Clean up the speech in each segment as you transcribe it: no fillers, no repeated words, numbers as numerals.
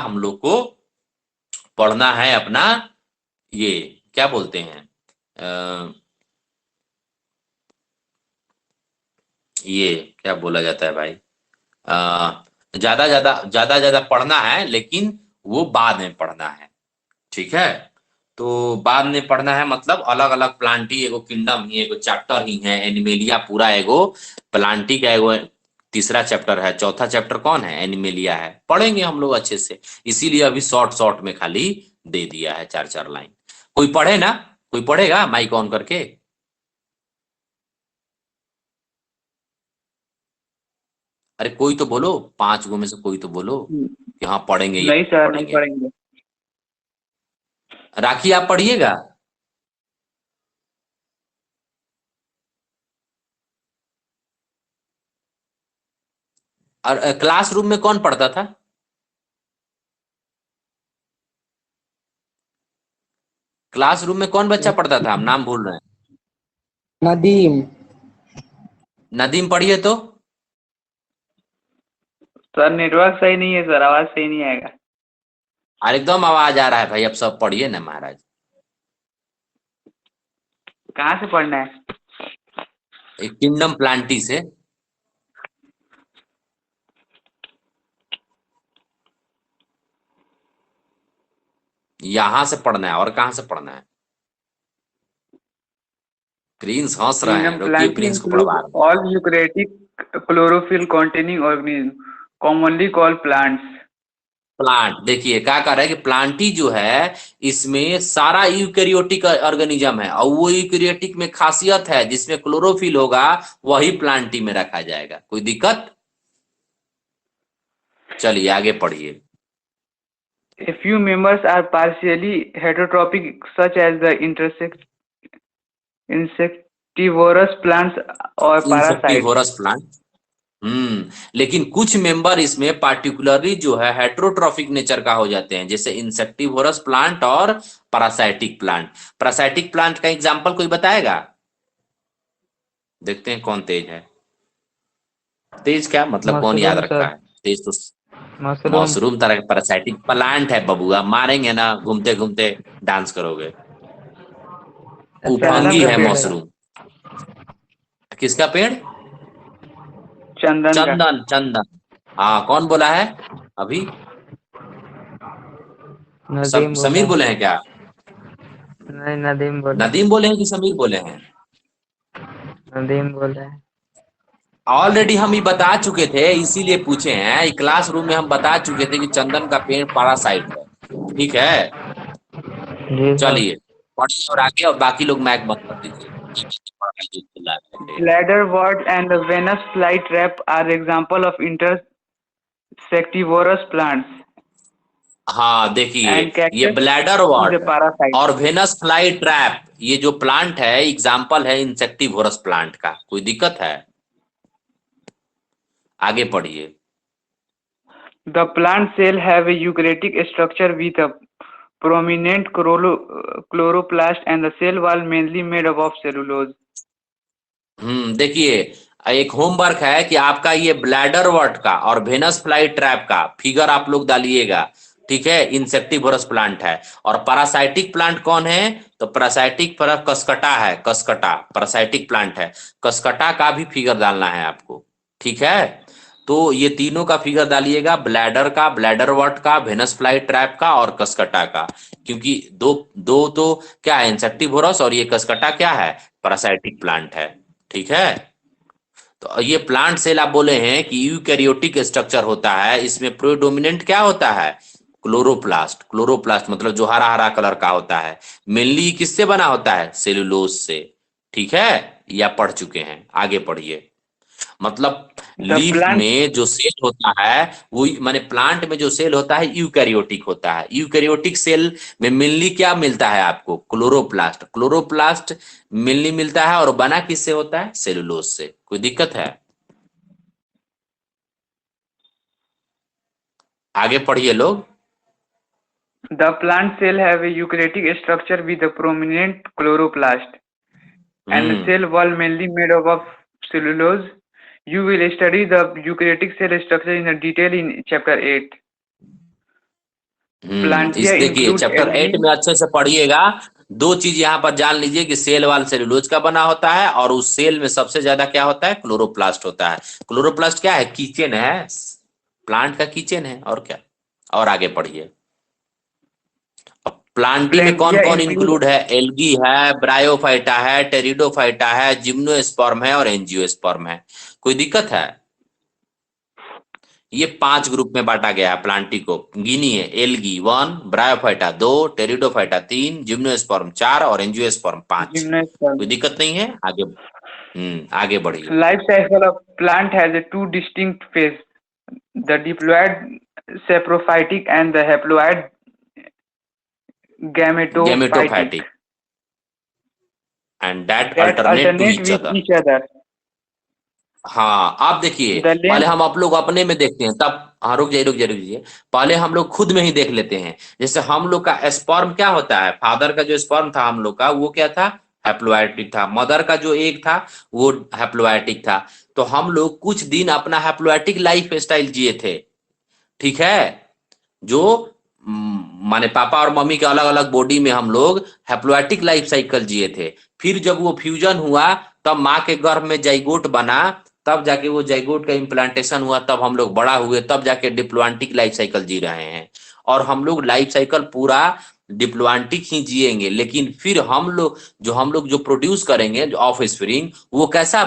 हम लोग को पढ़ना है अपना, ये क्या बोलते हैं, ये क्या बोला जाता है भाई, ज्यादा ज्यादा ज्यादा ज्यादा पढ़ना है, लेकिन वो बाद में पढ़ना है। ठीक है, तो बाद में पढ़ना है मतलब अलग अलग प्लांटी एगो किंगडम ही एगो चैप्टर ही है, एनिमेलिया पूरा एगो प्लांटी का एगो तीसरा चैप्टर है, चौथा चैप्टर कौन है, एनिमेलिया है। पढ़ेंगे हम लोग अच्छे से, इसीलिए अभी शॉर्ट शॉर्ट में खाली दे दिया है, चार चार लाइन। कोई पढ़े ना, कोई पढ़ेगा माइक ऑन करके? अरे कोई तो बोलो, पांच गो में से कोई तो बोलो कि हाँ पढ़ेंगे, ये नहीं सर, नहीं पढ़ेंगे। पढ़ेंगे। राखी आप पढ़िएगा? और क्लासरूम में कौन पढ़ता था? क्लासरूम में कौन बच्चा पढ़ता था, हम नाम भूल रहे हैं। नदीम। नदीम पढ़िए तो। सर नेटवर्क सही नहीं है सर, आवाज सही नहीं आएगा। और एकदम आवाज आ रहा है भाई, अब सब पढ़िए ना महाराज। कहाँ से पढ़ना है? किंगडम प्लांटी से। यहां से पढ़ना है, और कहां से पढ़ना है? प्रिंस हंस रहे हैं, किंगडम रुकिए प्लांटी प्रिंस को पढ़वा इंक्लूड रहे हैं। All eukaryotic chlorophyll containing organism commonly called plants। Plant देखिए क्या कर रहा है कि प्लांटी जो है, इसमें सारा यूकैरियोटिक ऑर्गेनिज्म है, और वो यूकैरियोटिक में खासियत है जिसमें क्लोरोफिल होगा, वही प्लांटी में रखा जाएगा। कोई दिक्कत? चलिए आगे पढ़िए। A few members are partially heterotrophic such as the insectivorous plants और parasites। Insectivorous plant. लेकिन कुछ मेंबर इसमें पार्टिकुलरली जो है हेट्रोट्रॉफिक नेचर का हो जाते हैं, जैसे इंसेक्टिवोरस प्लांट और पैरासाइटिक प्लांट। पैरासाइटिक प्लांट का एग्जांपल कोई बताएगा? देखते हैं कौन तेज है। तेज क्या मतलब, कौन याद मशरूम रखा सर। है? तेज तो मशरूम। मशरूम तरह का पैरासाइटिक प्लांट है बबुआ, मारेंगे ना घूमते घूमते डांस करोगे। चंदन उफंगी का है पेड़ है। मशरूम। किसका पेड़? चंदन का। चंदन, चंदन। हाँ कौन बोला है अभी? नदीम बोला समीर है। बोले हैं क्या? नहीं, नदीम बोला है। नदीम बोले हैं कि समीर बोले हैं? नदीम बोला है। ऑलरेडी हम ये बता चुके थे, इसीलिए पूछे हैं। क्लासरूम में हम बता चुके थे कि चंदन का पेड़ पैरासाइट है। ठीक है, जी सर। चलिए पढ़िए और आगे, और बाकी लोग मैक बंद कर दीजिए। Bladderwort and the Venus flytrap are example of insectivorous plants हाँ देखिए, and ये cactus bladder is a वॉर्ट parasite। और वेनस फ्लाई ट्रैप, ये जो प्लांट है एग्जाम्पल है इंसेक्टिवोरस प्लांट का। कोई दिक्कत है? आगे पढ़िए। The plant cell have a eukaryotic structure with a prominent chloroplast and the cell wall mainly made up of cellulose। देखिए, एक होमवर्क है कि आपका ये ब्लैडर वर्ट का और वेनस फ्लाई ट्रैप का फिगर आप लोग डालिएगा। ठीक है, इंसेक्टिवोरस प्लांट है। और पैरासाइटिक प्लांट कौन है? तो पैरासाइटिक पर कसकटा है, कसकटा पैरासाइटिक प्लांट है। कसकटा का भी फिगर डालना है आपको। ठीक है, तो ये तीनों का फिगर डालिएगा, ब्लैडर का, ब्लैडर वर्ट का, वेनस फ्लाई ट्रैप का और कसकटा का। क्योंकि दो दो तो क्या है, इंसेक्टिवोरस, और ये कसकटा क्या है, पैरासाइटिक प्लांट है। ठीक है, तो ये प्लांट सेल आप बोले हैं कि यूकैरियोटिक स्ट्रक्चर होता है, इसमें प्रोडोमिनेंट क्या होता है, क्लोरोप्लास्ट। क्लोरोप्लास्ट मतलब जो हरा हरा कलर का होता है। मेनली किससे बना होता है, सेलुलोज से। ठीक है, या पढ़ चुके हैं? आगे पढ़िए। मतलब The लीफ plant में जो सेल होता है, वो माने प्लांट में जो सेल होता है यूकैरियोटिक होता है। यूकैरियोटिक सेल में मेनली क्या मिलता है आपको, क्लोरोप्लास्ट। क्लोरोप्लास्ट मेनली मिलता है, और बना किससे होता है, सेलुलोज से। कोई दिक्कत है? आगे पढ़िए लोग। The plant cell have a eukaryotic structure with a prominent chloroplast and the hmm cell wall mainly made up of cellulose। You will study the eukaryotic cell structure in detail in chapter 8। Plantia देखिए include chapter 8 algae. में अच्छे से पढ़िएगा। दो चीज यहाँ पर जान लीजिए कि सेल वाल सेलुलोज का बना होता है, और उस सेल में सबसे ज्यादा क्या होता है, क्लोरोप्लास्ट होता है। क्लोरोप्लास्ट क्या है, किचन है, प्लांट का किचन है, और क्या। और आगे पढ़िए। अब प्लांटी में कौन Plantia कौन include इंक्लूड है, एल्गी है, ब्रायोफाइटा है, टेरिडोफाइटा है, जिम्नोस्पर्म है और एंजियोस्पर्म है। कोई दिक्कत है। ये 5 ग्रुप में बांटा गया है प्लांटी को। गिनिए, एल्गी 1, ब्रायोफाइटा 2, टेरिडोफाइटा 3, जिम्नोस्पर्म 4 और एंजियोस्पर्म 5। gymnosperm. कोई दिक्कत नहीं है, आगे आगे बढ़िए। Life cycle of plant has a two distinct phase, the diploid saprophytic and the haploid gametophytic, gametophytic and that that alternate to alternate each with other. each other. हाँ, आप देखिए, The पहले length हम आप लोग अपने में देखते हैं तब। हाँ, रुक जाइए। पहले हम लोग खुद में ही देख लेते हैं। जैसे हम लोग का स्पर्म क्या होता है, फादर का जो स्पर्म था हम लोग का, वो क्या था, हैप्लोएटिक था। मदर का जो एग था वो हैप्लोएटिक था। तो हम लोग कुछ दिन अपना हैप्लोएटिक लाइफ स्टाइल जिए थे, ठीक है। जो माने पापा और मम्मी के अलग अलग बॉडी में हम लोग हैप्लोएटिक लाइफ साइकिल जिए थे। फिर जब वो फ्यूजन हुआ, तब माँ के गर्भ में जाइगोट बना, तब जाके वो जाइगोट का इम्प्लांटेशन हुआ, तब हम लोग बड़ा हुए, तब जाके डिप्लोएंटिक लाइफ साइकिल जी रहे हैं। और हम लोग लाइफ साइकिल पूरा डिप्लोएंटिक ही जिएंगे, लेकिन फिर हम लोग जो प्रोड्यूस करेंगे, जो ऑफ स्प्रिंग, वो कैसा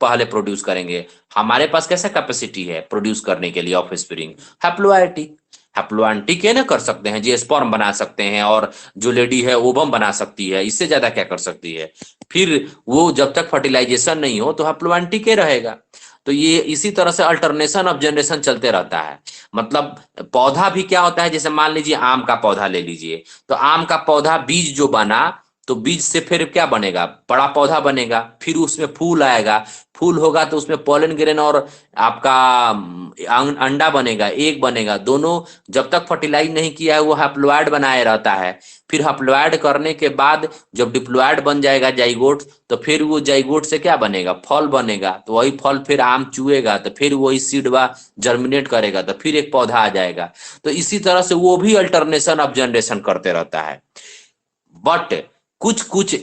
पहले प्रोड्यूस करेंगे। हमारे पास कैसा कैपेसिटी है प्रोड्यूस करने के लिए ऑफ स्प्रिंग, हैप्लोएटिक। हैप्लोएंटिक है ना, कर सकते हैं जी, स्पर्म बना सकते हैं, और जो लेडी है ओवम बना सकती है, इससे ज्यादा क्या कर सकती है। फिर वो जब तक फर्टिलाइजेशन नहीं हो तो हैप्लोएंटिक ही रहेगा। तो ये इसी तरह से अल्टरनेशन ऑफ जनरेशन चलते रहता है। मतलब पौधा भी क्या होता है, जैसे मान लीजिए आम का पौधा ले लीजिए, तो आम का पौधा बीज जो बना, तो बीज से फिर क्या बनेगा, बड़ा पौधा बनेगा, फिर उसमें फूल आएगा, फूल होगा तो उसमें पोलन ग्रेन और आपका अंडा बनेगा, एग बनेगा। दोनों जब तक फर्टिलाइज नहीं किया है वो हैप्लोइड बनाए रहता है। फिर हैप्लोइड करने के बाद जब डिप्लोइड बन जाएगा जाइगोट, तो फिर वो जाइगोट से क्या बनेगा, फल बनेगा। तो वही फल फिर आम चुएगा, तो फिर वही सीडवा जर्मिनेट करेगा, तो फिर एक पौधा आ जाएगा। तो इसी तरह से वो भी अल्टरनेशन ऑफ जनरेशन करते रहता है। बट कुछ कुछ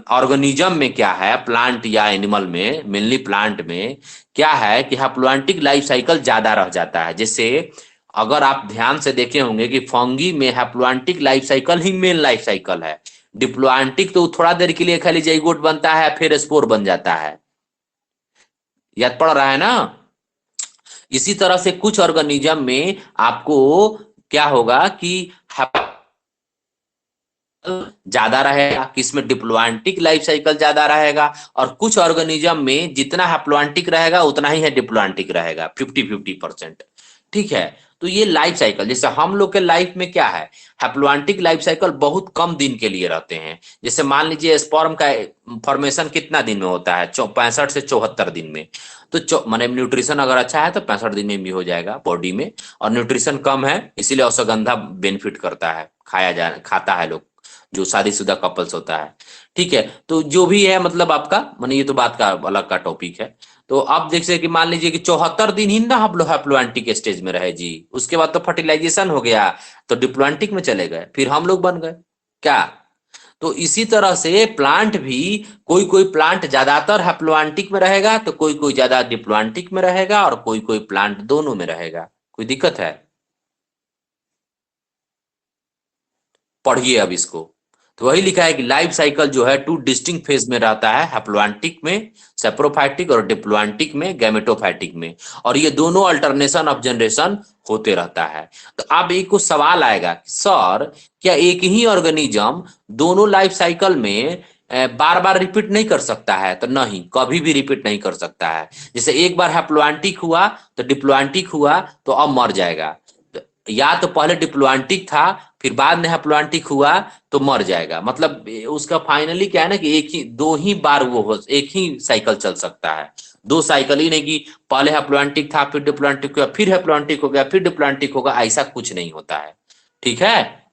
ऑर्गेनिज्म में क्या है, प्लांट या एनिमल में, मेनली प्लांट में क्या है कि हैप्लोएंटिक लाइफ साइकिल ज्यादा रह जाता है। जैसे अगर आप ध्यान से देखे होंगे कि फंगी में हैप्लोएंटिक लाइफ साइकिल ही मेन लाइफ साइकिल है। डिप्लोएंटिक तो थोड़ा देर के लिए खाली जाइगोट बनता है, फिर स्पोर बन जाता है। याद पड़ रहा है ना। इसी तरह से कुछ ऑर्गेनिज्म में आपको क्या होगा कि ज्यादा रहेगा, किसमें डिप्लोएंटिक लाइफ साइकिल ज्यादा रहेगा, और कुछ ऑर्गेनिज्म में जितना हैप्लोएंटिक रहेगा उतना ही है डिप्लोएंटिक रहेगा, 50-50%। ठीक है। तो ये लाइफ साइकिल, जैसे हम लोग के लाइफ में क्या है, हैप्लोएंटिक लाइफ साइकिल बहुत कम दिन के लिए रहते हैं। जैसे मान लीजिए स्पर्म का फॉर्मेशन कितना दिन में होता है, 65 से 74 दिन में। तो माने न्यूट्रिशन अगर अच्छा है तो 65 दिन में भी हो जाएगा बॉडी में। और न्यूट्रिशन कम है, इसीलिए अश्वगंधा बेनिफिट करता है, खाता है लोग, जो शादीशुदा कपल्स होता है। ठीक है। तो जो भी है, मतलब आपका माने, ये तो बात का अलग का टॉपिक है। तो अब देखिए कि मान लीजिए कि 74 दिन ही ना हम लोग हैप्लोएंटिक स्टेज में रहे जी, उसके बाद तो फर्टिलाइजेशन हो गया, तो डिप्लोएंटिक में चले गए, फिर हम लोग बन गए क्या। तो इसी तरह से प्लांट भी, कोई कोई प्लांट ज्यादातर हैप्लोएंटिक में रहेगा, तो कोई कोई ज्यादा डिप्लोएंटिक में रहेगा, और कोई कोई प्लांट दोनों में रहेगा। कोई दिक्कत है। पढ़िए अब इसको। तो वही लिखा है कि लाइफ साइकिल जो है 2 डिस्टिंक्ट फेज में रहता है, हैप्लोएंटिक में सैप्रोफाइटिक और डिप्लोएंटिक में गैमेटोफाइटिक में। और ये दोनों अल्टरनेशन ऑफ जनरेशन होते रहता है। तो अब एक को सवाल आएगा, सर क्या एक ही ऑर्गेनिज्म दोनों लाइफ साइकिल में बार बार रिपीट नहीं कर सकता है। तो नहीं, कभी भी रिपीट नहीं कर सकता है। जैसे एक बार हैप्लोएंटिक हुआ तो डिप्लोएंटिक हुआ, तो अब मर जाएगा। या तो पहले डिप्लोएंटिक था, फिर बाद में हैप्लोएंटिक हुआ, तो मर जाएगा। मतलब उसका फाइनली क्या है ना कि दो ही बार एक ही साइकिल चल सकता है। 2 साइकिल ही नहीं कि पहले हैप्लोएंटिक था, फिर डिप्लोएंटिक हुआ, फिर हैप्लोएंटिक हो गया, फिर डिप्लोएंटिक होगा, ऐसा कुछ नहीं होता है। ठीक है।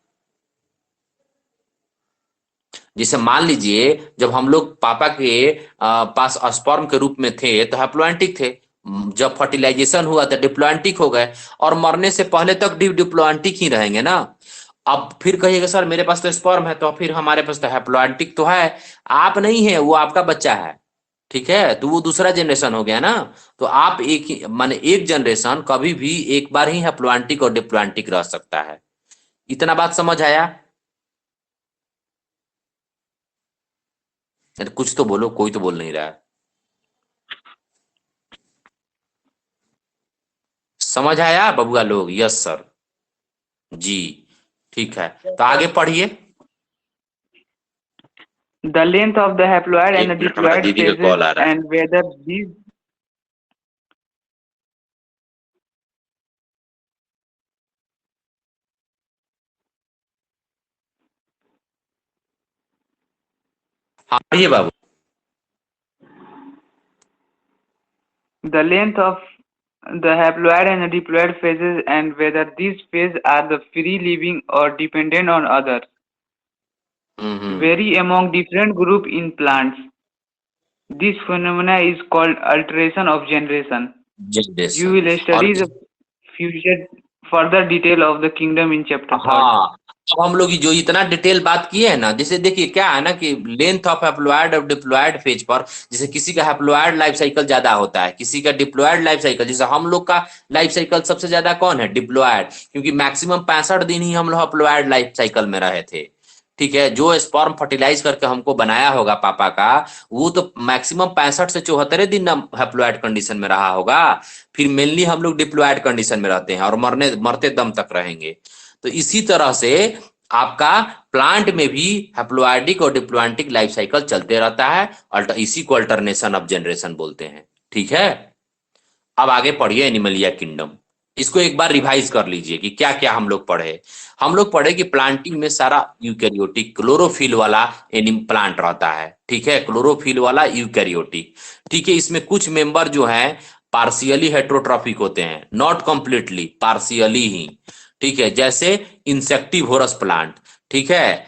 जैसे मान लीजिए जब हम लोग पापा के पास स्पर्म के रूप में थे तो हैप्लोएंटिक थे, जब फर्टिलाइजेशन हुआ तो डिप्लॉयंटिक हो गए, और मरने से पहले तक डिप्लॉयंटिक ही रहेंगे ना। अब फिर कहिएगा सर मेरे पास तो स्पर्म है, तो फिर हमारे पास तो हैप्लॉयंटिक तो है। आप नहीं है, वो आपका बच्चा है। ठीक है, तो वो दूसरा जनरेशन हो गया ना। तो आप माने एक जनरेशन कभी भी एक बार ही हैप्लॉयंटिक और डिप्लॉयंटिक रह सकता है। इतना बात समझ आया? अरे कुछ तो बोलो, कोई तो बोल नहीं रहा है। समझ आया बबुआ लोग? Yes sir. जी ठीक है, तो आगे पढ़िए। The length of the haploid and एक the मिनट, हमारा diploid दीदी का phases कॉल आ रहा है। and whether these हाँ ये बाबू। the length of the haploid and the diploid phases and whether these phases are the free living or dependent on others hmm. vary among different group in plants. This phenomena is called alteration of generation. You generation. will और study the future further detail of the kingdom in chapter 3rd. हाँ, अब हम लोग जो इतना detail बात किए हैं ना, जैसे देखिए क्या है ना कि लेंथ ऑफ हैप्लॉयड और डिप्लॉयड फेज पर, जैसे किसी का हैप्लॉयड लाइफ साइकिल ज्यादा होता है, किसी का डिप्लॉयड लाइफ साइकिल, जैसे हम लोग का लाइफ साइकिल सबसे ज्यादा कौन है? डिप्लॉयड, क्योंकि मैक्सिमम 65 दिन ही हम लोग हैप्लॉयड लाइफ साइकिल में रहे थे। ठीक है, जो स्पर्म फर्टिलाइज करके हमको बनाया होगा पापा का, वो तो मैक्सिमम 65 से 74 दिन हैप्लॉयड कंडीशन में रहा होगा। फिर मेनली हम लोग डिप्लॉयड कंडीशन में रहते हैं और मरते दम तक रहेंगे। तो इसी तरह से आपका प्लांट में भी हैप्लोइडिक और डिप्लॉयंटिक लाइफ साइकिल चलते रहता है। इसी को अल्टरनेशन ऑफ जनरेशन बोलते हैं। ठीक है, अब आगे पढ़िए एनिमलिया किंगडम। इसको एक बार रिवाइज कर लीजिए कि क्या क्या हम लोग पढ़े। हम लोग पढ़े कि प्लांटिंग में सारा यूकैरियोटिक क्लोरोफिल वाला एनिम प्लांट रहता है। ठीक है, क्लोरोफिल वाला यूकैरियोटिक। ठीक है, इसमें कुछ मेंबर जो हैं पार्शियली हेट्रोट्रॉफिक होते हैं, नॉट कंप्लीटली, पार्शियली ही। ठीक है, जैसे इंसेक्टिवोरस प्लांट। ठीक है,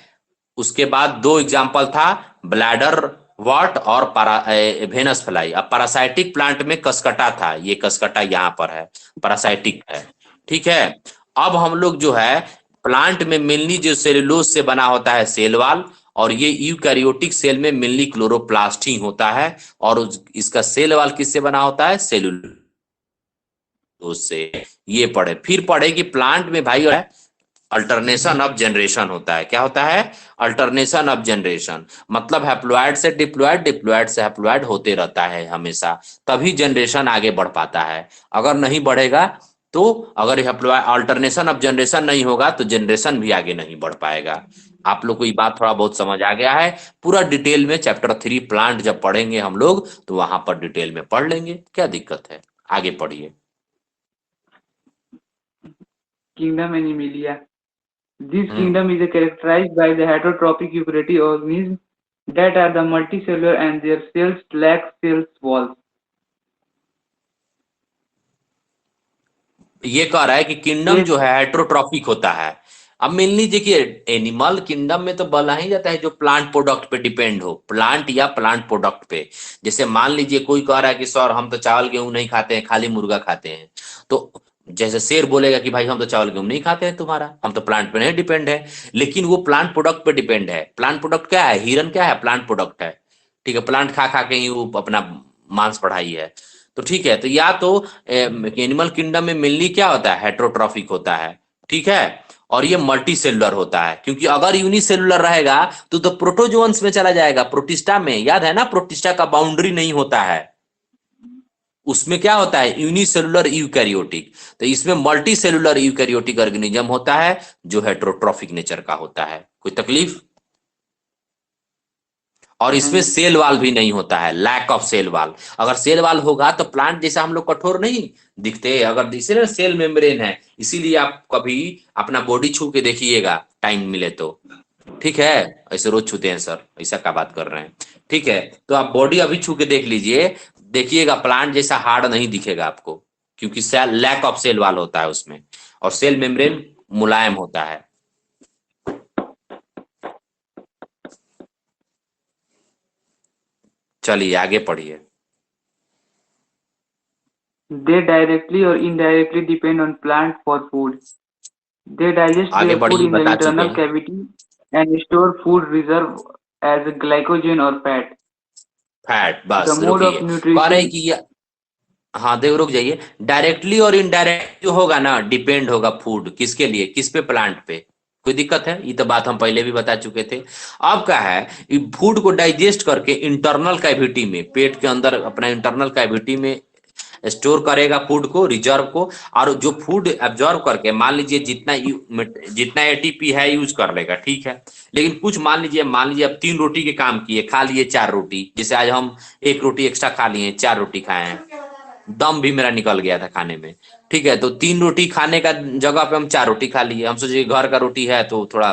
उसके बाद दो एग्जाम्पल था, ब्लैडर वॉट और वेनस फ्लाई। अब पैरासाइटिक प्लांट में कसकटा था, ये कसकटा यहाँ पर है, पैरासाइटिक है। ठीक है, अब हम लोग जो है प्लांट में मेनली जो सेलुलोज से बना होता है सेल वाल, और ये यूकैरियोटिक सेल में मेनली क्लोरोप्लास्ट ही होता है। और इसका सेल वाल किससे बना होता है? सेलुलोज से। ये पढ़े, फिर पढ़े कि प्लांट में भाई अल्टरनेशन ऑफ जनरेशन होता है। क्या होता है? अल्टरनेशन ऑफ जनरेशन, मतलब हैप्लॉयड से डिप्लॉयड, डिप्लॉयड से हैप्लॉयड होते रहता है हमेशा, तभी जनरेशन आगे बढ़ पाता है। अगर नहीं बढ़ेगा तो, अगर हैप्लॉयड अल्टरनेशन ऑफ जनरेशन नहीं होगा तो जनरेशन भी आगे नहीं बढ़ पाएगा। आप लोग को ये बात थोड़ा बहुत समझ आ गया है? पूरा डिटेल में चैप्टर 3 प्लांट जब पढ़ेंगे हम लोग तो वहां पर डिटेल में पढ़ लेंगे, क्या दिक्कत है? आगे पढ़िए। Kingdom Animalia. This kingdom is characterized by the heterotrophic eukaryotic organisms that are the multicellular and their cells lack cell walls. ये कह रहा है कि किंगडम जो है हेट्रोट्रॉफिक होता है। अब मेनली देखिए एनिमल किंगडम में तो बोला ही जाता है जो प्लांट प्रोडक्ट पे डिपेंड हो, प्लांट या प्लांट प्रोडक्ट पे। जैसे मान लीजिए कोई कह रहा है कि सर हम तो चावल गेहूं नहीं खाते हैं, खाली मुर्गा खाते हैं, तो जैसे शेर बोलेगा कि भाई हम तो चावल गेहूं नहीं खाते हैं तुम्हारा, हम तो प्लांट पे नहीं डिपेंड है। लेकिन वो प्लांट प्रोडक्ट पे डिपेंड है। प्लांट प्रोडक्ट क्या है? हिरन क्या है? प्लांट प्रोडक्ट है। ठीक है, प्लांट खा खा के ही वो अपना मांस बढ़ाई है। तो ठीक है, तो या तो एनिमल किंगडम में मेनली क्या होता है? हेट्रोट्रॉफिक होता है। ठीक है, और ये मल्टी सेलुलर होता है, क्योंकि अगर यूनिसेलुलर रहेगा तो प्रोटोजोन्स में चला जाएगा, प्रोटिस्टा में। याद है ना, प्रोटिस्टा का बाउंड्री नहीं होता है, उसमें क्या होता है? Unicellular eukaryotic. तो इसमें मल्टी सेलुलर यूकैरियोटिक ऑर्गेनिज्म होता है जो हेट्रोट्रॉफिक नेचर का होता है। कोई तकलीफ? और इसमें सेल वाल भी नहीं होता है, लैक ऑफ सेल वाल। अगर सेल वाल होगा तो प्लांट जैसा हम लोग कठोर नहीं दिखते, अगर इसीलिए सेल मेम्ब्रेन है, इसीलिए आप कभी अपना बॉडी छू के देखिएगा टाइम मिले तो। ठीक है, ऐसे रोज छूते हैं सर, ऐसा क्या बात कर रहे हैं? ठीक है, तो आप बॉडी अभी छू के देख लीजिए, देखिएगा प्लांट जैसा हार्ड नहीं दिखेगा आपको, क्योंकि cell lack of cell wall होता है उसमें, और सेल मेम्ब्रेन मुलायम होता है। चलिए आगे पढ़िए। They directly or indirectly depend on plant for food. They digest आगे their food बढ़िए, in the बता चुके internal हैं। cavity and store food reserve as glycogen or fat. Fat, The बस mode of रुकिए। कह रहे हैं nutrition. कि ये, हाँ देखो रुक जाइए। डायरेक्टली और इनडायरेक्ट जो होगा ना, डिपेंड होगा फूड किसके लिए, किस पे, प्लांट पे। कोई दिक्कत है? ये तो बात हम पहले भी बता चुके थे। अब क्या है, ये फूड को डाइजेस्ट करके इंटरनल कैविटी में, पेट के अंदर अपना इंटरनल कैविटी में स्टोर करेगा फूड को, रिजर्व को। और जो फूड एब्जॉर्व करके, मान लीजिए जितना एटीपी है यूज कर लेगा, ठीक है। लेकिन कुछ मान लीजिए अब 3 रोटी के काम किए, खा लिए 4 रोटी, जैसे आज हम 1 रोटी एक्स्ट्रा खा लिए, 4 रोटी खाए हैं, दम भी मेरा निकल गया था खाने में। ठीक है, तो 3 रोटी खाने का जगह पे हम 4 रोटी खा लिए। हम सोचे घर का रोटी है तो थोड़ा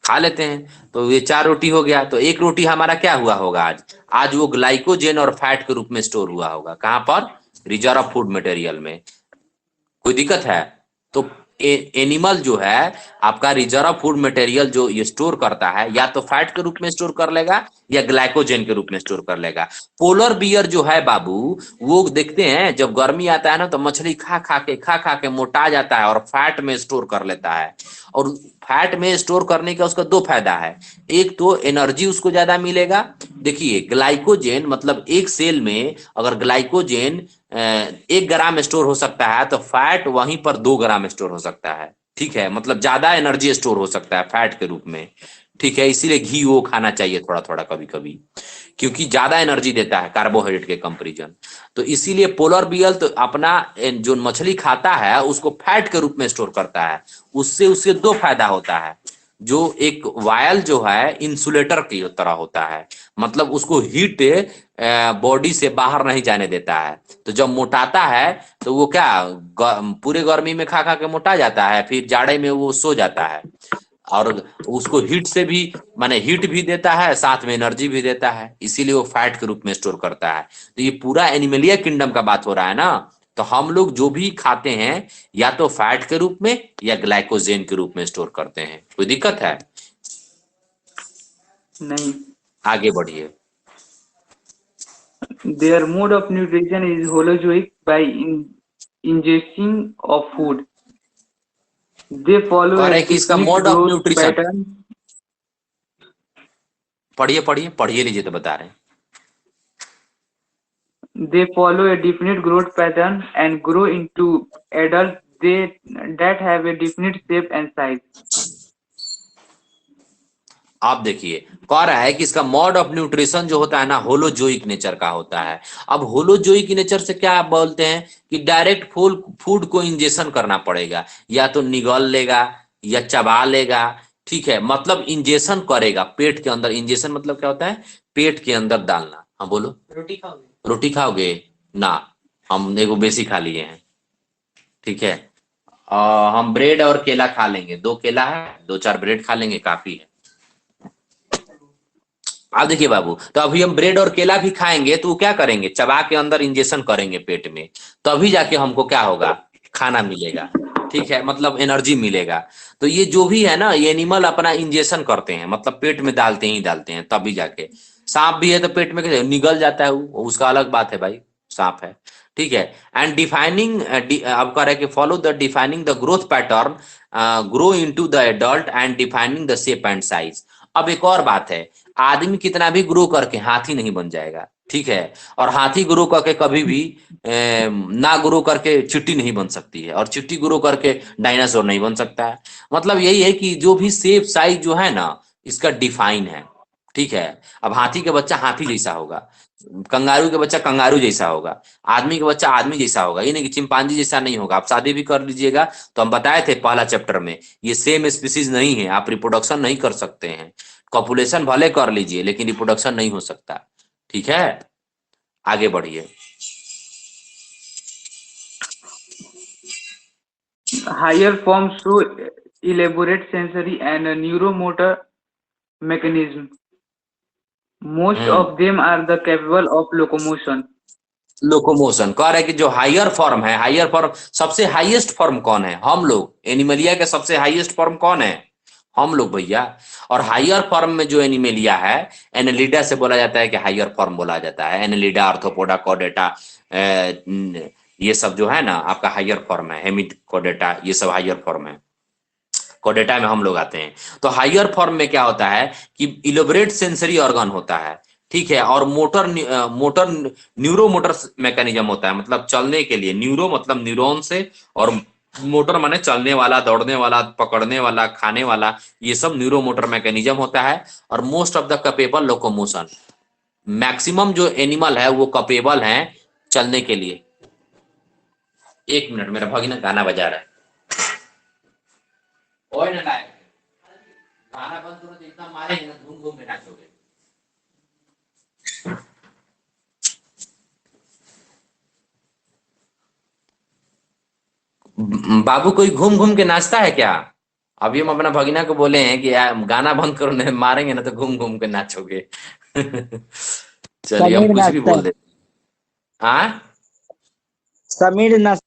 खा लेते हैं, तो ये 4 रोटी हो गया। तो 1 रोटी हमारा क्या हुआ होगा आज? आज वो ग्लाइकोजेन और फैट के रूप में स्टोर हुआ होगा। कहाँ पर? रिजर्व फूड मटेरियल में। कोई दिक्कत है? तो एनिमल जो है आपका रिजर्व फूड मटेरियल जो ये स्टोर करता है, या तो फैट के रूप में स्टोर कर लेगा या ग्लाइकोजन के रूप में स्टोर कर लेगा। पोलर बियर जो है बाबू, वो देखते हैं जब गर्मी आता है ना, तो मछली खा खा के मोटा जाता है और फैट में स्टोर कर लेता है। और फैट में स्टोर करने का उसका 2 फायदा है। एक तो एनर्जी उसको ज्यादा मिलेगा। देखिए ग्लाइकोजेन मतलब एक सेल में अगर ग्लाइकोजेन 1 ग्राम स्टोर हो सकता है, तो फैट वहीं पर 2 ग्राम स्टोर हो सकता है। ठीक है, मतलब ज्यादा एनर्जी स्टोर हो सकता है फैट के रूप में। ठीक है, इसीलिए घी वो खाना चाहिए थोड़ा थोड़ा कभी कभी, क्योंकि ज्यादा एनर्जी देता है कार्बोहाइड्रेट के कंपेरिजन। तो इसीलिए पोलर बियर तो अपना जो मछली खाता है उसको फैट के रूप में स्टोर करता है। उससे उससे 2 फायदा होता है। जो एक वायल जो है इंसुलेटर की तरह होता है, मतलब उसको हीट बॉडी से बाहर नहीं जाने देता है। तो जब मोटाता है तो वो क्या, पूरे गर्मी में खा खा के मोटा जाता है, फिर जाड़े में वो सो जाता है। और उसको हीट से भी, माने हीट भी देता है, साथ में एनर्जी भी देता है, इसीलिए वो फैट के रूप में स्टोर करता है। तो ये पूरा एनिमलिया किंगडम का बात हो रहा है ना। तो हम लोग जो भी खाते हैं, या तो फैट के रूप में या ग्लाइकोजेन के रूप में स्टोर करते हैं। कोई दिक्कत है? नहीं. आगे बढ़िए। Their mode of nutrition is holozoic by ingesting of food. They follow कह a रहे हैं कि इसका definite mode of growth nutrition, pattern. पढ़िए पढ़िए पढ़िए लीजिए तो बता रहे हैं। They follow a definite growth pattern and grow into adults that have a definite shape and size. आप देखिए, कह रहा है कि इसका मोड ऑफ न्यूट्रिशन जो होता है ना, होलोजोइक नेचर का होता है। अब होलोजोइक नेचर से क्या आप बोलते हैं कि डायरेक्ट फूड को इंजेक्शन करना पड़ेगा, या तो निगल लेगा या चबा लेगा। ठीक है, मतलब इंजेक्शन करेगा पेट के अंदर। इंजेक्शन मतलब क्या होता है? पेट के अंदर डालना। हाँ बोलो। रोटी खाओगे ना? हम देखो बेसी खा लिए हैं। ठीक है, हम ब्रेड और केला खा लेंगे। 2 केला है, 2-4 ब्रेड खा लेंगे, काफी है। अब देखिए बाबू, तो अभी हम ब्रेड और केला भी खाएंगे, तो वो क्या करेंगे, चबा के अंदर इंजेक्शन करेंगे पेट में, तभी जाके हमको क्या होगा, खाना मिलेगा। ठीक है, मतलब एनर्जी मिलेगा। तो ये जो भी है ना, ये एनिमल अपना इंजेक्शन करते हैं, मतलब पेट में डालते हैं तभी जाके। सांप भी है तो पेट में कैसे निगल जाता है, वो उसका अलग बात है भाई, सांप है। ठीक है, एंड डिफाइनिंग, अब कह रहे हैं कि follow the defining the growth pattern, grow into the adult and defining the shape and size. अब एक और बात है, आदमी कितना भी ग्रो करके हाथी नहीं बन जाएगा। ठीक है, और हाथी ग्रो करके कभी भी ना ग्रो करके चिट्टी नहीं बन सकती है, और चिट्टी ग्रो करके डायनासोर नहीं बन सकता है। मतलब यही है कि जो भी शेप साइज जो है ना, इसका डिफाइन है। ठीक है, अब हाथी का बच्चा हाथी जैसा होगा, कंगारू का बच्चा कंगारू जैसा होगा, आदमी का बच्चा आदमी जैसा होगा। ये नहीं कि चिंपांजी जैसा नहीं होगा। आप शादी भी कर लीजिएगा तो हम बताए थे पहला चैप्टर में, ये सेम स्पीसीज नहीं है, आप रिप्रोडक्शन नहीं कर सकते हैं। कॉपुलेशन भले कर लीजिए लेकिन रिप्रोडक्शन नहीं हो सकता। ठीक है, आगे बढ़िए। Higher forms show elaborate sensory and neuromotor mechanism. Most of them are the capable of locomotion. Locomotion कह रहा है कि जो हायर फॉर्म है, हायर फॉर्म, सबसे हाईएस्ट फॉर्म कौन है? हम लोग। एनिमलिया के सबसे हाईएस्ट फॉर्म कौन है? हम लोग भैया। और हायर फॉर्म में जो एनिमेलिया है, एनेलिडा से बोला जाता है कि हायर फॉर्म बोला जाता है। एनेलिडा, आर्थ्रोपोडा, कॉर्डेटा, ये सब जो है ना आपका हायर फॉर्म है, हेमिड कोडेटा, ये सब हायर फॉर्म है। कोडेटा में हम लोग आते हैं। तो हायर फॉर्म में क्या होता है कि इलोबरेट सेंसरी ऑर्गन होता है, ठीक है, और मोटर न्यूरो मोटर मैकेनिज्म होता है, मतलब चलने के लिए, न्यूरो मतलब न्यूरॉन से, और मोटर माने चलने वाला, दौड़ने वाला, पकड़ने वाला, खाने वाला, ये सब न्यूरो मोटर मैकेनिज्म होता है। और most of the capable locomotion, maximum जो एनिमल है वो कैपेबल है चलने के लिए। एक मिनट, मेरा भगिना गाना बजा रहा है। ओए ना लाए, गाना बंद करो तो इतना मारेंगे ना, घूम घूम के नाचोगे। बाबू कोई घूम घूम के नाचता है क्या? अभी हम अपना भगिना को बोले हैं कि गाना बंद करो, नहीं मारेंगे ना तो घूम घूम के नाचोगे। चलिए हम समीर कुछ भी नाचता बोल है। देते। हाँ, समीर नाच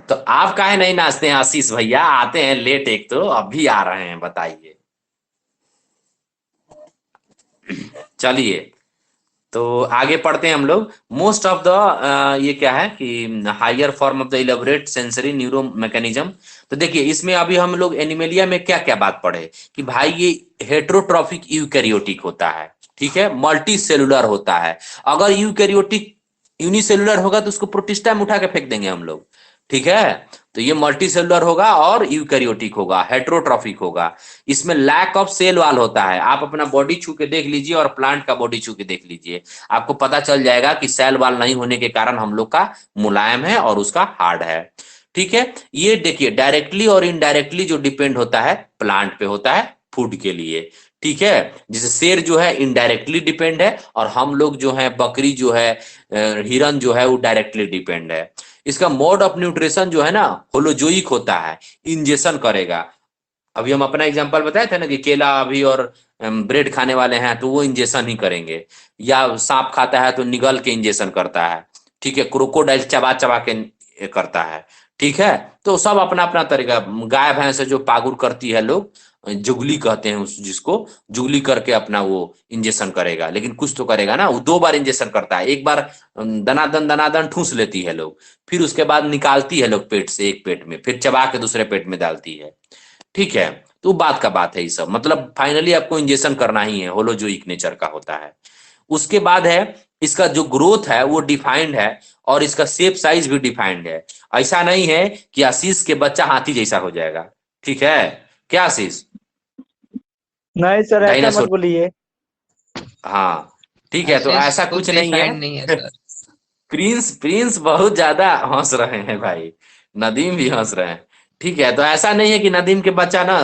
तो आप काहे नहीं नाचते हैं आशीष भैया? आते हैं लेट, एक तो अभी आ रहे हैं, बताइए। चलिए तो आगे पढ़ते हैं हम लोग। मोस्ट ऑफ द ये क्या है कि higher form of the elaborate sensory neuro mechanism. तो देखिए इसमें अभी हम लोग एनिमेलिया में क्या क्या बात पढ़े कि भाई ये हेट्रोट्रॉफिक यूकैरियोटिक होता है, ठीक है, मल्टी सेलुलर होता है। अगर यूकैरियोटिक यूनिसेलुलर होगा तो उसको प्रोटिस्टा में उठा के फेंक देंगे हम लोग, ठीक है। तो ये मल्टी सेलुलर होगा और यूकैरियोटिक होगा, हेट्रोट्रॉफिक होगा। इसमें लैक ऑफ सेल वाल होता है। आप अपना बॉडी छू के देख लीजिए और प्लांट का बॉडी छू के देख लीजिए, आपको पता चल जाएगा कि सेल वाल नहीं होने के कारण हम लोग का मुलायम है और उसका हार्ड है, ठीक है। ये देखिए डायरेक्टली और इनडायरेक्टली जो डिपेंड होता है प्लांट पे होता है फूड के लिए, ठीक है। जैसे शेर जो है इनडायरेक्टली डिपेंड है, और हम लोग जो है बकरी जो है, हिरन जो है वो डायरेक्टली डिपेंड है। इसका मोड ऑफ न्यूट्रिशन जो है ना होलोजोइक होता है, इंजेक्शन करेगा। अभी हम अपना एग्जांपल बताए थे ना कि केला अभी और ब्रेड खाने वाले हैं तो वो इंजेक्शन ही करेंगे, या सांप खाता है तो निगल के इंजेक्शन करता है, ठीक है, क्रोकोडाइल चबा चबा के करता है, ठीक है। तो सब अपना अपना तरीका। गाय भैंस से जो पागुर करती है लोग, जुगली कहते हैं उस जिसको, जुगली करके अपना वो इंजेक्शन करेगा, लेकिन कुछ तो करेगा ना, वो 2 बार इंजेक्शन करता है। एक बार दनादन ठूस लेती है लोग, फिर उसके बाद निकालती है लोग पेट से, एक पेट में, फिर चबा के दूसरे पेट में डालती है, ठीक है। तो बात का बात है ये सब, मतलब फाइनली आपको इंजेक्शन करना ही है, होलोजोइक नेचर का होता है। उसके बाद है इसका जो ग्रोथ है वो डिफाइंड है, और इसका शेप साइज भी डिफाइंड है। ऐसा नहीं है कि आशीष के बच्चा हाथी जैसा हो जाएगा, ठीक है क्या आशीष? नहीं सर, ऐसा मत डायनासोर, बोलिए। हाँ ठीक है, तो आशीष ऐसा खुद कुछ नहीं है। डिफाइंड नहीं है सर। प्रिंस प्रिंस बहुत ज्यादा हंस रहे हैं भाई, नदीम भी हंस रहे हैं, ठीक है। तो ऐसा नहीं है कि नदीम के बच्चा ना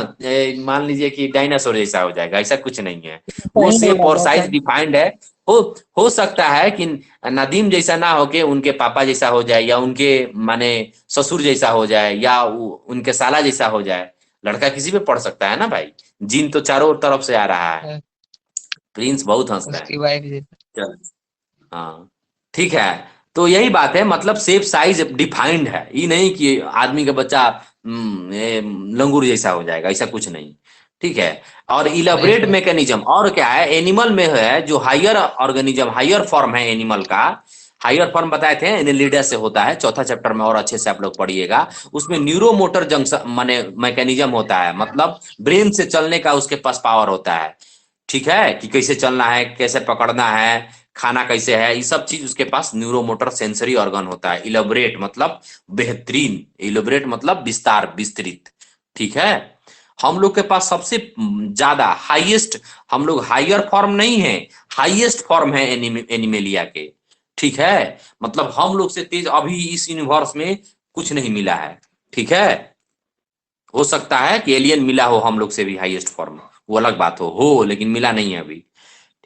मान लीजिए कि डायनासोर जैसा हो जाएगा, ऐसा कुछ नहीं है। वो सही शेप बोला और था साइज सर। डिफाइंड है। हो हो सकता है कि नदीम जैसा ना होके उनके पापा जैसा हो जाए, या उनके माने ससुर जैसा हो जाए, या उनके साला जैसा हो जाए। लड़का किसी पे पड़ सकता है ना भाई, जीन तो चारों तरफ से आ रहा है। प्रिंस बहुत हंस रहे हैं। उसकी वाइफ जैसा। चल, हाँ ठीक है। तो यही बात है, मतलब शेप साइज डिफाइंड है, ये नहीं कि आदमी का बच्चा ये लंगूर जैसा हो जाएगा, ऐसा कुछ नहीं, ठीक है। और नहीं इलाबरेट सर। मैकेनिज्म और क्या है, एनिमल में है जो हायर ऑर्गेनिज्म, हायर फॉर्म है एनिमल का। हायर फॉर्म बताए थे एनेलिडा से होता है, चौथा चैप्टर में और अच्छे से आप लोग पढ़िएगा। उसमें न्यूरोमोटर जंक्शन माने मैकेनिज्म होता है, मतलब ब्रेन से चलने का उसके पास पावर होता है, ठीक है, कि कैसे चलना है, कैसे पकड़ना है, खाना कैसे है, ये सब चीज उसके पास न्यूरोमोटर सेंसरी ऑर्गन होता है। इलेबोरेट मतलब बेहतरीन, इलेबोरेट मतलब विस्तार, विस्तृत, ठीक है। हम लोग के पास सबसे ज्यादा हाईएस्ट, हम लोग हायर फॉर्म नहीं है, हाईएस्ट फॉर्म है एनिमेलिया के, ठीक है। मतलब हम लोग से तेज अभी इस यूनिवर्स में कुछ नहीं मिला है, ठीक है। हो सकता है कि एलियन मिला हो हम लोग से भी हाईएस्ट फॉर्म, वो अलग बात हो लेकिन मिला नहीं है अभी,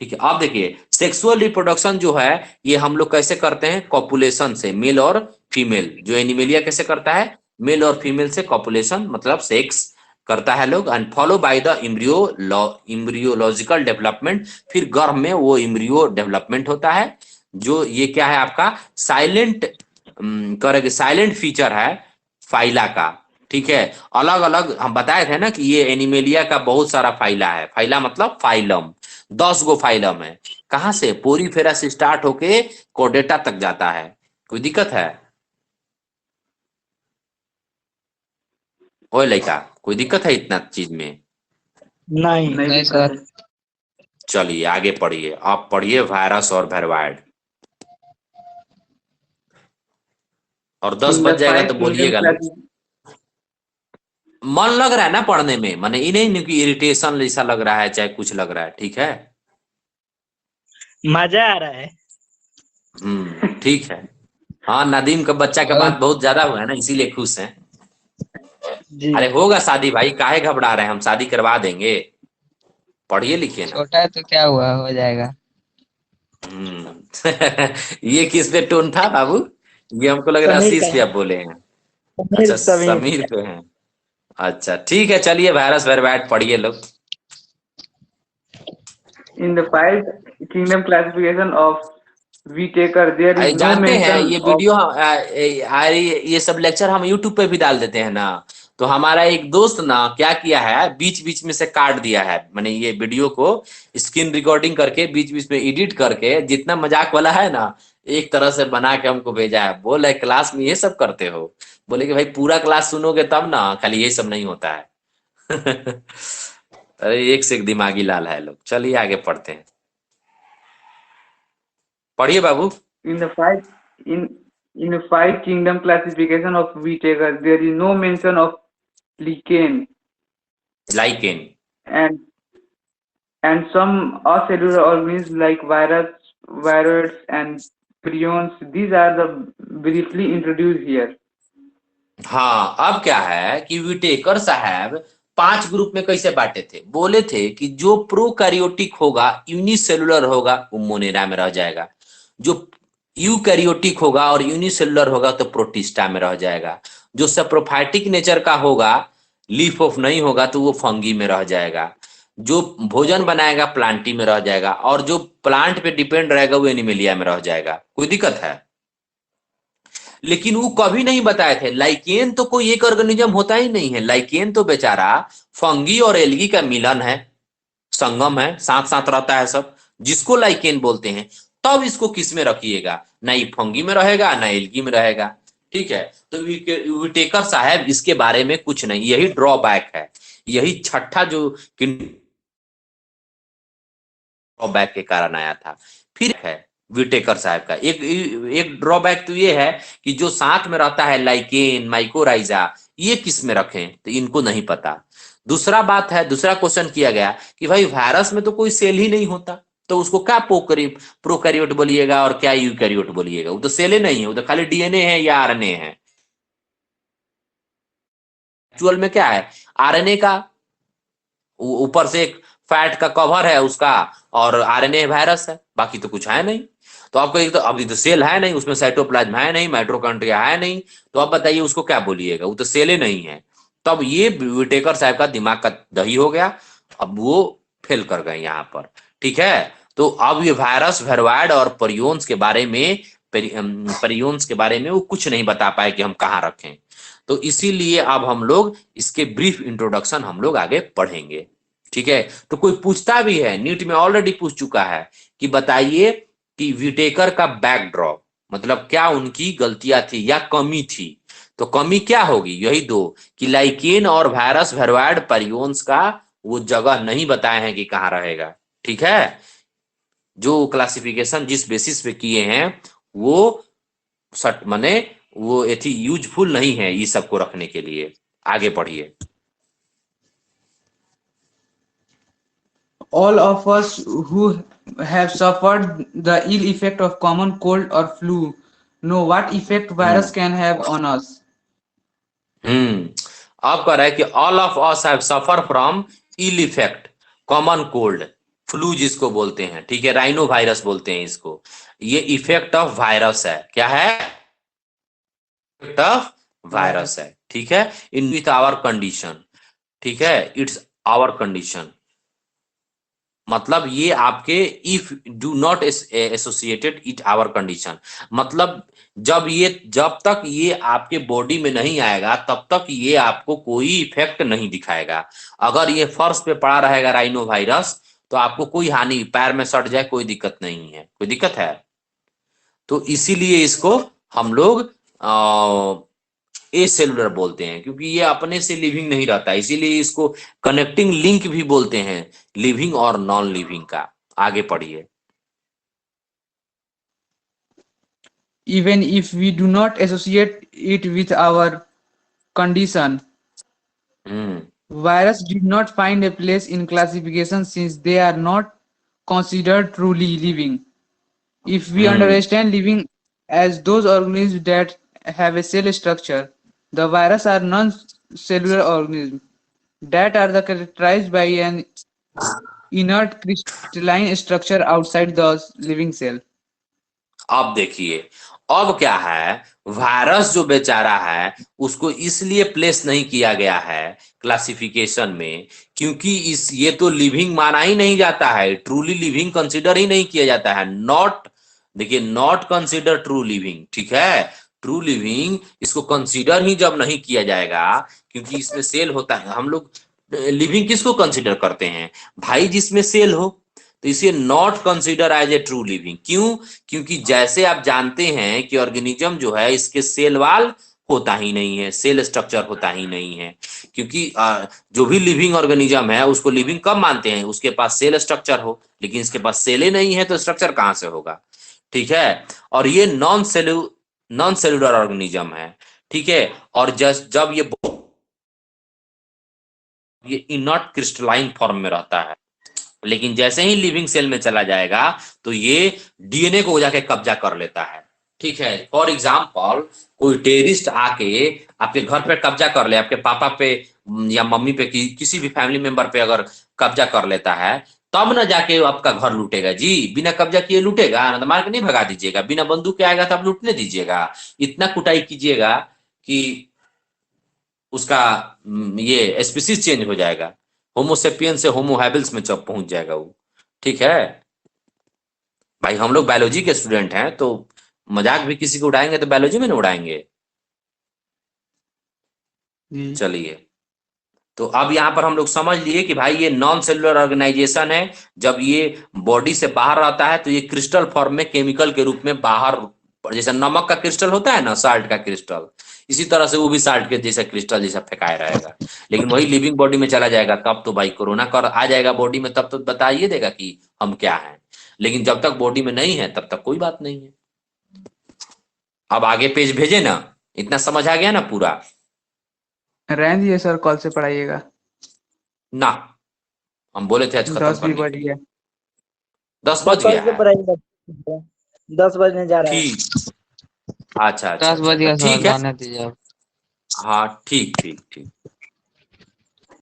ठीक है। अब देखिए सेक्सुअल रिप्रोडक्शन जो है ये हम लोग कैसे करते हैं, कॉपुलेशन से, मेल और फीमेल। जो एनिमेलिया कैसे करता है, मेल और फीमेल से कॉपुलेशन मतलब सेक्स करता है लोग, and follow by the embryological development. फिर गर्भ में वो इम्ब्रियो डेवलपमेंट होता है, जो ये क्या है आपका साइलेंट करेंगे, साइलेंट फीचर है फाइला का, ठीक है। अलग अलग हम बताए थे ना कि ये एनिमेलिया का बहुत सारा फाइला है, फाइला मतलब फाइलम, 10 गो फाइलम है। कहाँ से, पोरीफेरा से स्टार्ट होके कोडेटा तक जाता है। कोई दिक्कत है? ओए लड़का, कोई दिक्कत है इतना चीज में? नहीं। नहीं नहीं दिक्कत सर। है। चलिए आगे पढ़िए, आप पढ़िए वायरस और वायरवाइड। और 10 In बज the जाएगा तो five kingdom बोलिएगा लोग। मन लग रहा है ना पढ़ने में, माने ये नहीं कि इरिटेशन जैसा लग रहा है चाहे कुछ लग रहा है, ठीक है? मजा आ रहा है। ठीक है। हाँ, नदीम का बच्चा का बात और बहुत ज्यादा हुआ है ना, इसीलिए खुश हैं। जी। अरे होगा शादी भाई, काहे घबरा रहे हैं, हम शादी करवा देंगे। पढ़िए लिखिए ना। छोटा है तो क्या हुआ, हो जाएगा। ये किस पे टोन था बाबू? ये हमको लग रहा है समीर 80 का पे है। आप बोले हैं। समीर अच्छा, समीर। समीर पे हैं। अच्छा ठीक है, चलिए वायरस वायरवाइड पढ़िए लोग। In the five kingdom classification of Whitaker, there is no जानते हैं mention ये of वीडियो ये सब लेक्चर हम यूट्यूब पे भी डाल देते हैं ना। तो हमारा एक दोस्त ना क्या किया है, बीच बीच में से काट दिया है, मैंने ये वीडियो को स्क्रीन रिकॉर्डिंग करके बीच बीच में एडिट करके जितना मजाक वाला है ना, एक तरह से बना के हमको भेजा है। बोले क्लास में ये सब करते हो? बोले कि भाई पूरा क्लास सुनोगे तब ना, खाली ये सब नहीं होता है। अरे एक से एक दिमागी लाल है लोग। चलिए आगे पढ़ते हैं, पढ़िए बाबू। in the five in in the five kingdom classification of Whitaker, there is no mention of lichen lichen. and some acellular organisms like viroids and prions. These are the briefly introduced here. हाँ, अब क्या है कि Whittaker साहब 5 group में कैसे बांटे थे? बोले थे कि जो प्रोकैरियोटिक होगा, यूनिसेलुलर होगा, वो मोनेरा में रह जाएगा। जो यूकैरियोटिक होगा और यूनिसेलुलर होगा तो प्रोटिस्टा में रह जाएगा। जो सप्रोफाइटिक नेचर का होगा, लीफ ऑफ नहीं होगा तो वो फंगी में रह जाएगा। जो भोजन बनाएगा प्लांटी में रह जाएगा, और जो प्लांट पे डिपेंड रहेगा वो एनिमेलिया में रह जाएगा। कोई दिक्कत है? लेकिन वो कभी नहीं बताए थे लाइकेन तो कोई एक ऑर्गेनिज्म होता ही नहीं है। लाइकेन तो बेचारा फंगी और एल्गी का मिलन है, संगम है, साथ साथ रहता है सब, जिसको लाइकेन बोलते हैं। तब इसको किस में रखिएगा? ना ये फंगी में रहेगा ना एल्गी में रहेगा। ठीक है, तो विटेकर साहब इसके बारे में कुछ नहीं, यही ड्रॉबैक है, यही छठा जो ड्रॉबैक के कारण आया था। फिर है विटेकर साहब का एक एक ड्रॉबैक तो ये है कि जो साथ में रहता है लाइकेन, माइकोराइजा, ये किस में रखें तो इनको नहीं पता। दूसरा बात है, दूसरा क्वेश्चन किया गया कि भाई वायरस में तो कोई सेल ही नहीं होता, तो उसको क्या प्रोकैरियोट बोलिएगा और क्या यूकैरियोट बोलिएगा? वो तो सेल ही नहीं है, वो तो खाली डीएनए है या आरएनए है। एक्चुअल में क्या है? आरएनए का ऊपर से एक फैट का कवर है उसका, और आरएनए वायरस है, बाकी तो कुछ है नहीं। तो आपको एक तो अभी तो सेल है नहीं, उसमें साइटोप्लाज्म है नहीं, माइटोकॉन्ड्रिया है नहीं, तो आप बताइए उसको क्या बोलिएगा? वो तो सेल ही नहीं है। तब ये विटेकर साहब का दिमाग का दही हो गया, अब वो फेल कर गए यहाँ पर। ठीक है, तो अब ये वायरस, वायरवाइड और परियोन्स के बारे में, परियोन्स के बारे में वो कुछ नहीं बता पाए कि हम कहाँ रखें। तो इसीलिए अब हम लोग इसके ब्रीफ इंट्रोडक्शन हम लोग आगे पढ़ेंगे। ठीक है, तो कोई पूछता भी है, नीट में ऑलरेडी पूछ चुका है कि बताइए कि विटेकर का बैकड्रॉप, मतलब क्या उनकी गलतियां थी या कमी थी? तो कमी क्या होगी? यही दो, कि लाइकेन और वायरस, वायरवाइड, परियोन्स का वो जगह नहीं बताए हैं कि कहाँ रहेगा। ठीक है, जो क्लासिफिकेशन जिस बेसिस पे किए हैं वो सट मने वो एथी यूजफुल नहीं है ये सबको रखने के लिए। आगे पढ़िए। All of us who have suffered the ill effect of common cold or flu know what effect virus can have on us. अब कह रहा है कि all of us have suffer from ill effect common cold, flu जिसको बोलते हैं, ठीक है, राइनो वायरस बोलते हैं इसको। ये इफेक्ट ऑफ वायरस है। क्या है? इफेक्ट ऑफ वायरस है। ठीक है, इन विथ आवर कंडीशन। ठीक है, इट्स आवर कंडीशन, मतलब ये आपके if do not associated it our condition, मतलब जब तक ये आपके बॉडी में नहीं आएगा तब तक ये आपको कोई इफेक्ट नहीं दिखाएगा। अगर ये फर्श पे पड़ा रहेगा राइनो वायरस तो आपको कोई हानि, पैर में सट जाए कोई दिक्कत नहीं है। कोई दिक्कत है? तो इसीलिए इसको हम लोग ए सेलुलर बोलते हैं, क्योंकि ये अपने से लिविंग नहीं रहता, इसीलिए इसको कनेक्टिंग लिंक भी बोलते हैं, लिविंग और नॉन लिविंग का। आगे पढ़िए। Even if we do not associate it with our condition, virus did not find a place in classification since they are not considered truly living. If we understand living as those organisms that have a cell structure, the virus are non-cellular organisms that are characterized by an inert crystalline structure outside the living cell. अब देखिए, अब क्या है, virus जो बेचारा है उसको इसलिए प्लेस नहीं किया गया है क्लासिफिकेशन में, क्योंकि ये तो लिविंग माना ही नहीं जाता है, ट्रूली लिविंग कंसीडर ही नहीं किया जाता है। नॉट, देखिए, नॉट कंसीडर ट्रू लिविंग, ठीक है। ट्रू लिविंग इसको कंसीडर ही जब नहीं किया जाएगा, क्योंकि इसमें सेल होता है। हम लोग लिविंग किसको कंसीडर करते हैं भाई? जिसमें सेल हो, तो इसे not consider as a true living. क्यों? क्योंकि जैसे आप जानते हैं कि ऑर्गेनिज्म जो है इसके सेल वाल होता ही नहीं है, सेल स्ट्रक्चर होता ही नहीं है, क्योंकि जो भी लिविंग ऑर्गेनिज्म है उसको लिविंग कब मानते हैं? उसके पास सेल स्ट्रक्चर हो, लेकिन इसके पास सेल ही नहीं है तो स्ट्रक्चर कहां से होगा? ठीक है। और ये नॉन सेलुलर ऑर्गेनिज्म है, ठीक है। और जब ये इनर्ट क्रिस्टलाइन फॉर्म में रहता है, लेकिन जैसे ही लिविंग सेल में चला जाएगा तो ये डीएनए को जाके कब्जा कर लेता है, ठीक है। फॉर एग्जाम्पल, कोई टेररिस्ट आके आपके घर पे कब्जा कर ले, आपके पापा पे या मम्मी पे, किसी भी फैमिली मेंबर पे अगर कब्जा कर लेता है, तब ना जाके आपका घर लूटेगा जी। बिना कब्जा किए लूटेगा ना? तो मार के नहीं भगा दीजिएगा, बिना बंदूक के आएगा तब लूटने दीजिएगा। इतना कुटाई कीजिएगा कि उसका ये स्पीसीज चेंज हो जाएगा, होमोसेपियन से होमो हैबिल्स में पहुंच जाएगा वो, ठीक है भाई। हम लोग बायोलॉजी के स्टूडेंट हैं, तो मजाक भी किसी को उड़ाएंगे तो बायोलॉजी में ना उड़ाएंगे। चलिए, तो अब यहाँ पर हम लोग समझ लिए कि भाई ये नॉन सेलुलर ऑर्गेनाइजेशन है। जब ये बॉडी से बाहर आता है तो ये क्रिस्टल फॉर्म में, केमिकल के रूप में बाहर, जैसे नमक का क्रिस्टल होता है ना, साल्ट का क्रिस्टल, इसी तरह से वो भी साल्ट के जैसा क्रिस्टल जैसा फेंकाया रहेगा। लेकिन वही लिविंग बॉडी में चला जाएगा तब तो भाई कोरोना कर आ जाएगा बॉडी में, तब तो बताइए देगा कि हम क्या हैं। लेकिन जब तक बॉडी में नहीं है तब तक कोई बात नहीं है। अब आगे पेज भेजे ना, इतना समझ आ गया ना पूरा? रहने दिए सर, कॉल से पढ़ाइएगा ना, हम बोले थे आज खत्म 10 भी बज गया। 10 बज गया है। 10 बजने जा रहा है। ठीक, अच्छा 10 बज गया सर, ठीक है। जाने दीजिए अब। हाँ, ठीक ठीक ठीक।